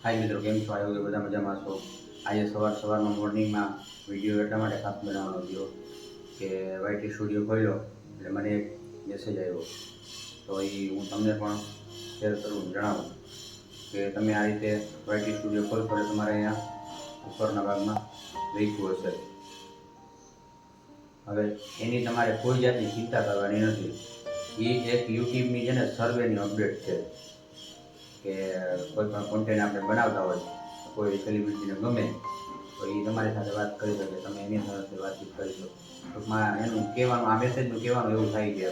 હાય મિત્રો, કેમ છો? આવ્યો કે બધા મજામાં છો? આજે સવારમાં મોર્નિંગમાં વિડીયો એટલા માટે ખાસ બનાવવાનો થયો કે વાયટી સ્ટુડિયો ખોલ્યો એટલે મને એક મેસેજ આવ્યો. તો એ હું તમને પણ શેર કરું, જણાવું કે તમે આ રીતે વાયટી સ્ટુડિયો ખોલશો એટલે તમારે અહીંયા ઉપરના ભાગમાં લખ્યું હશે. હવે એની તમારે કોઈ જાતની ચિંતા કરવાની નથી. એ એક યુટ્યુબની છે ને સર્વેની અપડેટ છે કે કોઈ પણ કોન્ટેન્ટ આપણે બનાવતા હોય, કોઈ સેલિબ્રિટીને ગમે તો એ તમારી સાથે વાત કરી શકે, તમે એની સાથે વાતચીત કરી શકો. ટૂંકમાં એનું કહેવાનું, આ મેસેજનું કહેવાનું એવું થાય છે.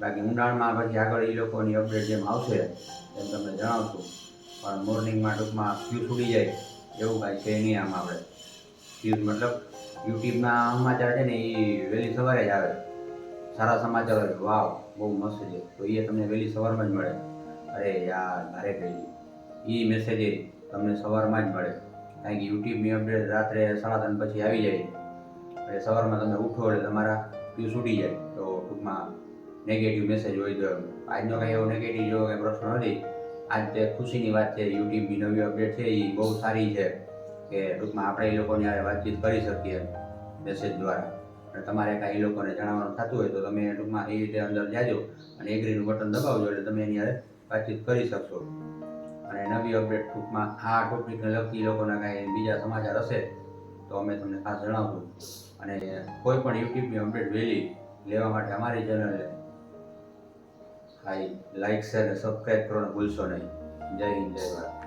બાકી ઊંડાણમાં પછી આગળ એ લોકોની અપડેટ જેમ આવશે એમ તમને જણાવશું. પણ મોર્નિંગમાં ટૂંકમાં ફ્યુઝ ઉડી જાય એવું કાંઈ છે નહીં. આમ આપણે ફ્યુઝ મતલબ યુટ્યુબના સમાચાર છે ને એ વહેલી સવારે જ આવે. સારા સમાચાર હોય, વાવ બહુ મસ્ત છે, તો એ તમને વહેલી સવારમાં જ મળે. અરે યાર, મારે કહી એ મેસેજ તમને સવારમાં જ મળે. કારણ કે યુટ્યુબની અપડેટ રાત્રે 3:30 પછી આવી જાય. એટલે સવારમાં તમે ઉઠો એટલે તમારા ફ્યુઝ ઉડી જાય. તો ટૂંકમાં નેગેટિવ મેસેજ હોય તો આજનો કાંઈ એવો નેગેટિવ જેવો કાંઈ પ્રશ્ન નથી. આજ તે ખુશીની વાત છે. યુટ્યુબની નવી અપડેટ છે એ બહુ સારી છે કે ટૂંકમાં આપણે એ લોકોની હારે વાતચીત કરી શકીએ મેસેજ દ્વારા. અને તમારે કાંઈ એ લોકોને જણાવવાનું થતું હોય તો તમે ટૂંકમાં એ રીતે અંદર જાજો અને એગ્રીનું બટન દબાવજો એટલે તમે એની હારે વાતચીત કરી શકશો. અને નવી અપડેટ ટૂંકમાં આ ટોપિકને લગતી લોકોના કાંઈ બીજા સમાચાર હશે તો અમે તમને ખાસ જણાવશું. અને કોઈ પણ યુટ્યુબની અપડેટ વહેલી લેવા માટે અમારી ચેનલને લાઈક, શેર અને સબસ્ક્રાઈબ કરવાનું ભૂલશો નહીં. જય હિન્દ, જય ભારત.